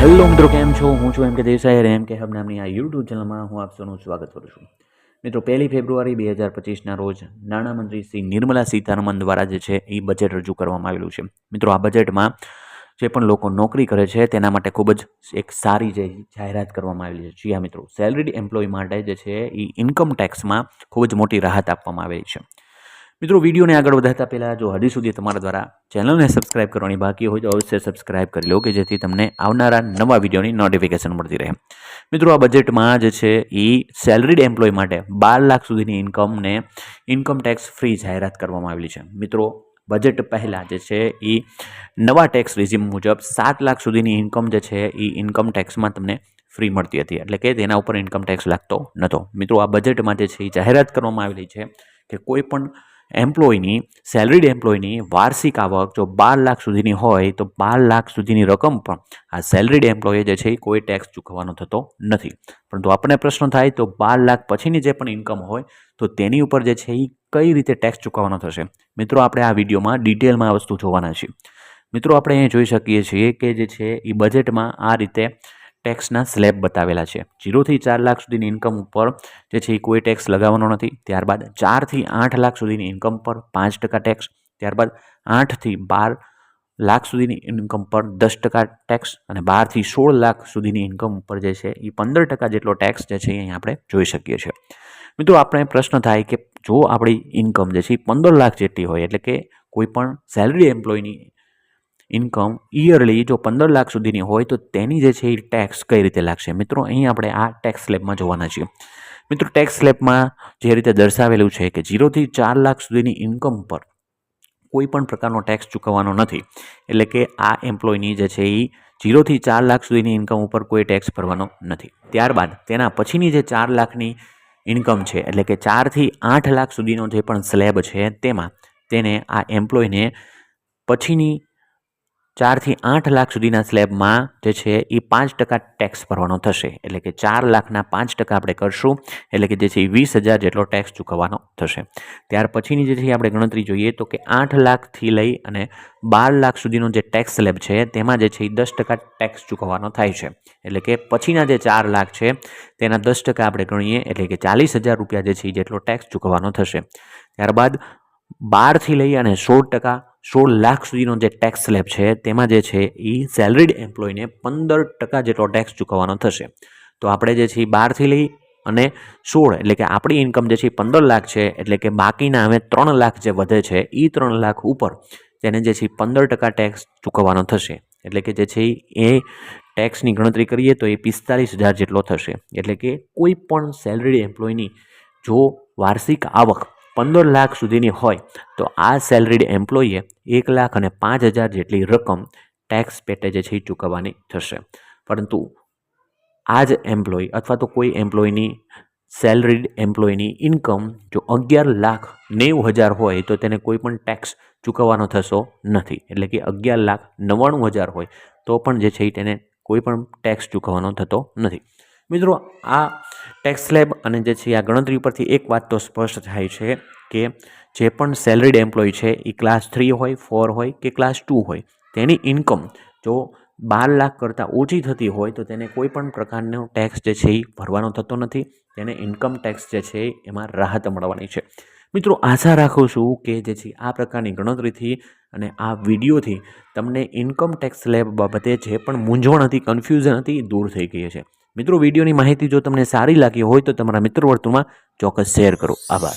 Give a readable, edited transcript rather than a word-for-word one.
Hello મિત્રો, કેમ છો? હું છું MK દેસાઈ અને MK હબ નામની આ યુટ્યુબ ચેનલમાં હું આપ સૌનું સ્વાગત કરું છું. મિત્રો, 1 ફેબ્રુઆરી 2025ના રોજ નાણામંત્રી શ્રી નિર્મલા સીતારમણ દ્વારા જે છે એ બજેટ રજૂ કરવામાં આવેલું છે. મિત્રો, આ બજેટમાં જે પણ લોકો નોકરી કરે છે તેના માટે ખૂબ જ એક સારી જે જાહેરાત કરવામાં આવેલી છે. જી હા મિત્રો, સેલરીડ એમ્પ્લોય માટે જે છે એ ઇન્કમ ટેક્સમાં ખૂબ જ મોટી રાહત આપવામાં આવેલી છે. મિત્રો, વિડીયોને આગળ વધારતા પહેલાં જો હજી સુધી તમારા દ્વારા ચેનલને સબસ્ક્રાઇબ કરવાની બાકી હોય તો અવશ્ય સબસ્ક્રાઇબ કરી લો કે જેથી તમને આવનારા નવા વિડીયોની નોટિફિકેશન મળતી રહે. મિત્રો, આ બજેટમાં જે છે એ સેલરીડ એમ્પ્લોય માટે 12 લાખ સુધીની ઇન્કમને ઇન્કમ ટેક્સ ફ્રી જાહેરાત કરવામાં આવેલી છે. મિત્રો, બજેટ પહેલાં જે છે એ નવા ટેક્સ રિઝિમ મુજબ 7 લાખ સુધીની ઇન્કમ જે છે એ ઇન્કમ ટેક્સમાં તમને ફ્રી મળતી હતી, એટલે કે તેના ઉપર ઇન્કમ ટેક્સ લાગતો નહોતો. મિત્રો, આ બજેટમાં જે છે એ જાહેરાત કરવામાં આવેલી છે કે કોઈ પણ એમ્પ્લોયની સેલરીડ એમ્પ્લોયની વાર્ષિક આવક જો 12 લાખ સુધીની હોય તો 12 લાખ સુધીની રકમ પણ આ સેલરીડ એમ્પ્લોયે જે છે એ કોઈ ટેક્સ ચૂકવવાનો થતો નથી. પરંતુ આપણને પ્રશ્ન થાય તો 12 લાખ પછીની જે પણ ઇન્કમ હોય તો તેની ઉપર જે છે એ કઈ રીતે ટેક્સ ચૂકવવાનો થશે? મિત્રો, આપણે આ વિડીયોમાં ડિટેલમાં આ વસ્તુ જોવાના છીએ. મિત્રો, આપણે અહીં જોઈ શકીએ છીએ કે જે છે એ બજેટમાં આ રીતે ટેક્સના સ્લેબ બતાવેલા છે. 0 થી 4 લાખ સુધીની ઇન્કમ ઉપર જે છે એ કોઈ ટેક્સ લગાવવાનો નથી. ત્યારબાદ 4 થી 8 લાખ સુધીની ઇન્કમ પર 5% ટેક્સ. ત્યારબાદ 8 થી 12 લાખ સુધીની ઇન્કમ પર 10% ટેક્સ અને 12 થી 16 લાખ સુધીની ઇન્કમ ઉપર જે છે એ 15% જેટલો ટેક્સ જે છે અહીં આપણે જોઈ શકીએ છીએ. મિત્રો, આપણે પ્રશ્ન થાય કે જો આપણી ઇન્કમ જે છે એ 15 લાખ જેટલી હોય, એટલે કે કોઈ પણ સેલરી એમ્પ્લોયની ઇન્કમ યરલી જો 15 લાખ સુધીની હોય તો તેની જે છે એ ટેક્સ કઈ રીતે લાગશે? મિત્રો, અહીં આપણે આ ટેક્સ સ્લેબમાં જોવાના છીએ. મિત્રો, ટેક્સ સ્લેબમાં જે રીતે દર્શાવેલું છે કે 0 થી 4 લાખ સુધીની ઇન્કમ પર કોઈ પણ પ્રકારનો ટેક્સ ચૂકવવાનો નથી, એટલે કે આ એમ્પ્લોયની જે છે એ 0 થી 4 લાખ સુધીની ઇન્કમ ઉપર કોઈ ટેક્સ ભરવાનો નથી. ત્યારબાદ તેના પછીની જે 4 લાખની ઇન્કમ છે, એટલે કે 4 થી 8 લાખ સુધીનો જે પણ સ્લેબ છે તેમાં તેને આ એમ્પ્લોયને પછીની 4 થી 8 લાખ સુધીના સ્લેબમાં જે છે એ 5% ટેક્સ ભરવાનો થશે, એટલે કે 4 લાખના 5% આપણે કરશું એટલે કે જે છે એ 20,000 જેટલો ટેક્સ ચૂકવવાનો થશે. ત્યાર પછીની જે છે આપણે ગણતરી જોઈએ તો કે 8 લાખથી લઈ અને 12 લાખ સુધીનો જે ટેક્સ સ્લેબ છે તેમાં જે છે એ 10% ટેક્સ ચૂકવવાનો થાય છે, એટલે કે પછીના જે 4 લાખ છે તેના 10% આપણે ગણીએ એટલે કે 40,000 રૂપિયા જે છે એ જેટલો ટેક્સ ચૂકવવાનો થશે. ત્યારબાદ 12થી લઈ અને 16 લાખ સુધીનો જે ટેક્સ સ્લેબ છે તેમાં જે છે એ સેલરીડ એમ્પ્લોયને 15% જેટલો ટેક્સ ચૂકવવાનો થશે. તો આપણે જે છે એ 12થી લઈ અને 16 એટલે કે આપણી ઇન્કમ જે છે એ 15 લાખ છે, એટલે કે બાકીના હવે 3 લાખ જે વધે છે એ 3 લાખ ઉપર તેને જે છે એ 15% ટેક્સ ચૂકવવાનો થશે, એટલે કે જે છે એ ટેક્સની ગણતરી કરીએ તો એ 45,000 જેટલો થશે. એટલે કે કોઈ પણ સેલરીડ એમ્પ્લોયની જો વાર્ષિક આવક 15 લાખ સુધીની હોય તો આ સેલરીડ એમ્પ્લોયે 1,05,000 જેટલી રકમ ટેક્સ પેટે જે છે એ ચૂકવવાની થશે. પરંતુ આ જ એમ્પ્લોય અથવા તો કોઈ એમ્પ્લોયની સેલરીડ એમ્પ્લોયની ઇન્કમ જો 11,90,000 હોય તો તેને કોઈ પણ ટેક્સ ચૂકવવાનો થતો નથી, એટલે કે 11,99,000 હોય તો પણ જે છે એ તેને કોઈ પણ ટેક્સ ચૂકવવાનો થતો નથી. મિત્રો, આ ટેક્સ સ્લેબ અને જે છે આ ગણતરી પરથી એક વાત તો સ્પષ્ટ થાય છે કે જે પણ સેલરીડ એમ્પ્લોય છે એ ક્લાસ 3 હોય, 4 હોય કે ક્લાસ 2 હોય, તેની ઇન્કમ જો 12 લાખ કરતાં ઓછી થતી હોય તો તેને કોઈ પણ પ્રકારનો ટેક્સ જે છે એ ભરવાનો થતો નથી. તેને ઇન્કમ ટેક્સ જે છે એમાં રાહત મળવાની છે. મિત્રો, આશા રાખું છું કે જે છે આ પ્રકારની ગણતરીથી અને આ વિડીયોથી તમને ઇન્કમ ટેક્સ સ્લેબ બાબતે જે પણ મૂંઝવણ હતી, કન્ફ્યુઝન હતી, દૂર થઈ ગઈ છે. મિત્રો, વિડીયોની માહિતી જો તમને સારી લાગી હોય તો તમારા મિત્ર વર્તુળમાં ચોક્કસ શેર કરો. આભાર.